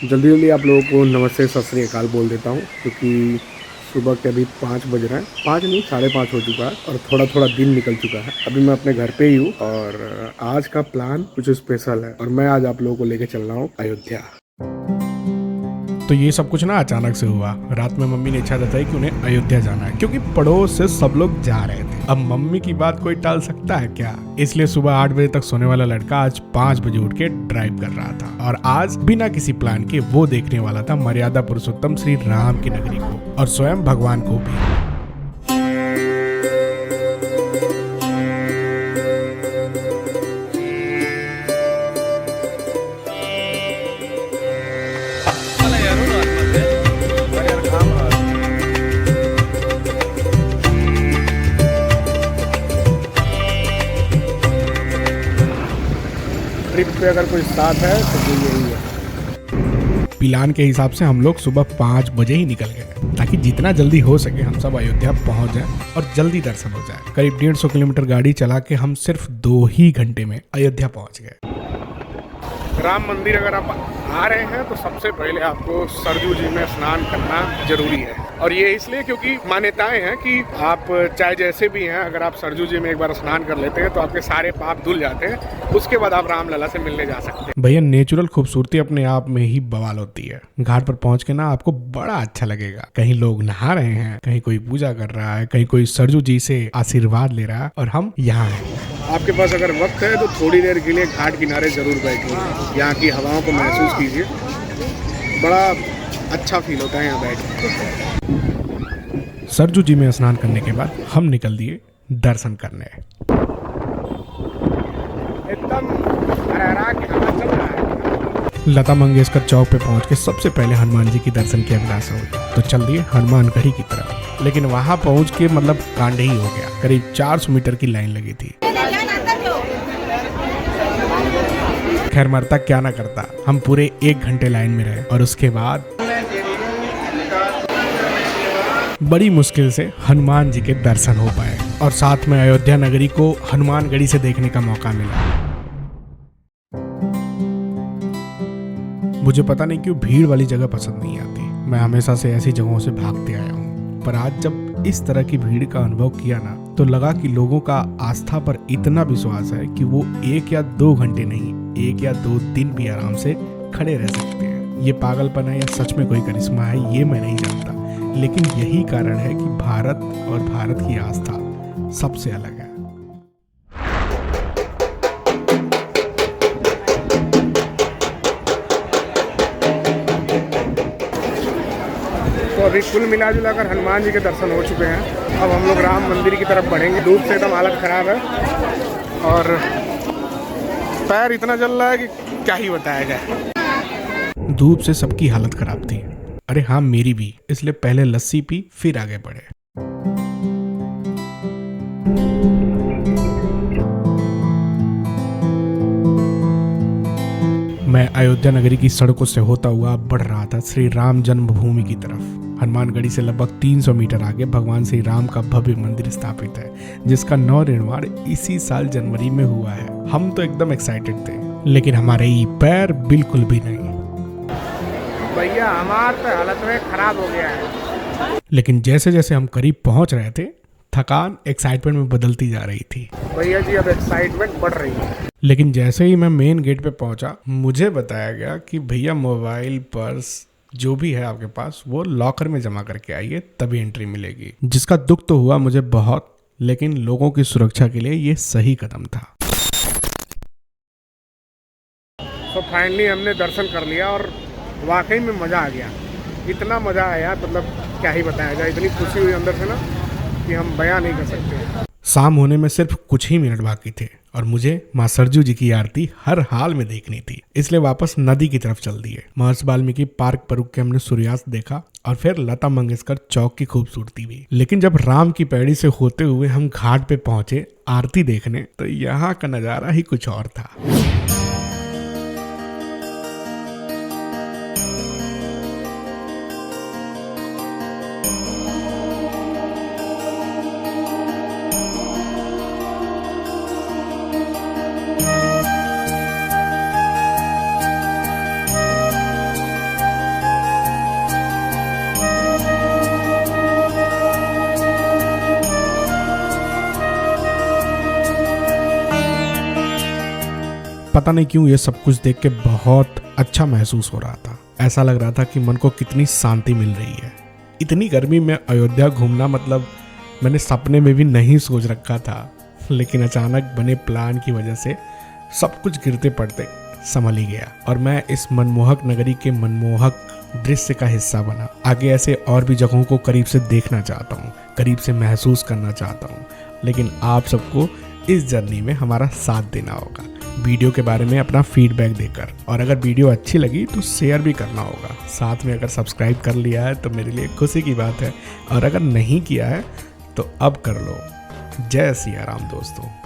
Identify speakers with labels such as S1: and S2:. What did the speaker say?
S1: जल्दी जल्दी आप लोगों को नमस्ते सत श्री अकाल बोल देता हूँ, क्योंकि सुबह के अभी 5 बज रहे हैं। 5 नहीं, 5:30 हो चुका है और थोड़ा थोड़ा दिन निकल चुका है। अभी मैं अपने घर पे ही हूँ और आज का प्लान कुछ स्पेशल है और मैं आज आप लोगों को लेके चल रहा हूँ अयोध्या।
S2: तो ये सब कुछ ना अचानक से हुआ। रात में मम्मी ने इच्छा जताई कि उन्हें अयोध्या जाना है, क्योंकि पड़ोस से सब लोग जा रहे थे। अब मम्मी की बात कोई टाल सकता है क्या? इसलिए सुबह 8 बजे तक सोने वाला लड़का आज 5 बजे उठ के ड्राइव कर रहा था और आज बिना किसी प्लान के वो देखने वाला था मर्यादा पुरुषोत्तम श्री राम की नगरी को और स्वयं भगवान को भी।
S1: ट्रिप पे अगर कोई साथ है तो वो यही है।
S2: प्लान के हिसाब से हम लोग सुबह 5 बजे ही निकल गए ताकि जितना जल्दी हो सके हम सब अयोध्या पहुंच जाए और जल्दी दर्शन हो जाए। करीब 150 किलोमीटर गाड़ी चला के हम सिर्फ 2 ही घंटे में अयोध्या पहुंच गए।
S1: राम मंदिर अगर आप आ रहे हैं तो सबसे पहले आपको सरजू जी में स्नान करना जरूरी है, और ये इसलिए क्योंकि मान्यताएं हैं कि आप चाहे जैसे भी हैं, अगर आप सरजू जी में एक बार स्नान कर लेते हैं तो आपके सारे पाप धुल जाते हैं। उसके बाद आप रामलला से मिलने जा सकते हैं।
S2: भैया, नेचुरल खूबसूरती अपने आप में ही बवाल होती है। घाट पर पहुंच के ना आपको बड़ा अच्छा लगेगा। कहीं लोग नहा रहे हैं, कहीं कोई पूजा कर रहा है, कहीं कोई सरजू जी से आशीर्वाद ले रहा है और हम यहाँ हैं।
S1: आपके पास अगर वक्त है तो थोड़ी देर के लिए घाट किनारे जरूर बैठिए, यहाँ की हवाओं को महसूस कीजिए। बड़ा अच्छा फील होता है यहाँ बैठ के।
S2: सरजू जी में स्नान करने के बाद हम निकल दिए दर्शन करने।
S1: एकदम हरा की हवा चल रहा है।
S2: लता मंगेशकर चौक पे पहुंच के सबसे पहले हनुमान जी की दर्शन की अभिलाषा हुई, तो चल दिए हनुमानगढ़ी की तरफ। लेकिन वहां पहुंच के मतलब कांड ही हो गया। करीब 400 मीटर की लाइन लगी थी। खैर, मरता क्या ना करता, हम पूरे 1 घंटे लाइन में रहे और उसके बाद बड़ी मुश्किल से हनुमान जी के दर्शन हो पाए और साथ में अयोध्या नगरी को हनुमानगढ़ी से देखने का मौका मिला। मुझे पता नहीं क्यों भीड़ वाली जगह पसंद नहीं आती। मैं हमेशा से ऐसी जगहों से भागते आया हूँ, पर आज जब इस तरह की भीड़ का अनुभव किया ना, तो लगा कि लोगों का आस्था पर इतना विश्वास है कि वो 1 या 2 घंटे नहीं, 1 या 2 दिन भी आराम से खड़े रह सकते हैं। ये पागलपन है या सच में कोई करिश्मा है, ये मैं नहीं जानता, लेकिन यही कारण है कि भारत और भारत की आस्था सबसे अलग है।
S1: तो अभी कुल मिला जुला कर हनुमान जी के दर्शन हो चुके हैं। अब हम लोग राम मंदिर की तरफ बढ़ेंगे। धूप से एकदम हालत खराब है और पैर इतना जल रहा है कि क्या ही बताया जाए।
S2: धूप से सबकी हालत खराब थी। अरे हाँ, मेरी भी। इसलिए पहले लस्सी पी, फिर आगे बढ़े। मैं अयोध्या नगरी की सड़कों से होता हुआ बढ़ रहा था श्री राम जन्मभूमि की तरफ। हनुमानगढ़ी से लगभग 300 मीटर आगे भगवान श्री राम का भव्य मंदिर स्थापित है, जिसका नवनिर्माण इसी साल जनवरी में हुआ है। हम तो एकदम एक्साइटेड थे, लेकिन हमारे ये पैर बिल्कुल भी नहीं।
S1: भैया, हमारे तो हालत में खराब हो गया है।
S2: लेकिन जैसे जैसे हम करीब पहुंच रहे थे, थकान एक्साइटमेंट में बदलती जा रही थी।
S1: भैया जी, अब एक्साइटमेंट बढ़ रही है।
S2: लेकिन जैसे ही मैं मेन गेट पे पहुंचा, मुझे बताया गया कि भैया मोबाइल, पर्स जो भी है आपके पास वो लॉकर में जमा करके आइए, तभी एंट्री मिलेगी। जिसका दुख तो हुआ मुझे बहुत, लेकिन लोगों की सुरक्षा के लिए ये सही कदम था।
S1: तो फाइनली हमने दर्शन कर लिया और वाकई में मज़ा आ गया। इतना मज़ा आया, मतलब क्या ही बताया जाए। इतनी खुशी हुई अंदर से ना कि हम बयां नहीं कर सकते।
S2: शाम होने में सिर्फ कुछ ही मिनट बाकी थे और मुझे माँ सरजू जी की आरती हर हाल में देखनी थी, इसलिए वापस नदी की तरफ चल दिए। महर्षि वाल्मीकि पार्क पर रुक के हमने सूर्यास्त देखा और फिर लता मंगेशकर चौक की खूबसूरती भी। लेकिन जब राम की पैड़ी से होते हुए हम घाट पे पहुंचे आरती देखने, तो यहाँ का नजारा ही कुछ और था। पता नहीं क्यों ये सब कुछ देख के बहुत अच्छा महसूस हो रहा था। ऐसा लग रहा था कि मन को कितनी शांति मिल रही है। इतनी गर्मी में अयोध्या घूमना मतलब मैंने सपने में भी नहीं सोच रखा था, लेकिन अचानक बने प्लान की वजह से सब कुछ गिरते पड़ते संभल ही गया और मैं इस मनमोहक नगरी के मनमोहक दृश्य का हिस्सा बना। आगे ऐसे और भी जगहों को करीब से देखना चाहता हूँ, करीब से महसूस करना चाहता हूँ, लेकिन आप सबको इस जर्नी में हमारा साथ देना होगा, वीडियो के बारे में अपना फीडबैक देकर। और अगर वीडियो अच्छी लगी तो शेयर भी करना होगा। साथ में अगर सब्सक्राइब कर लिया है तो मेरे लिए खुशी की बात है, और अगर नहीं किया है तो अब कर लो। जय सिया राम दोस्तों।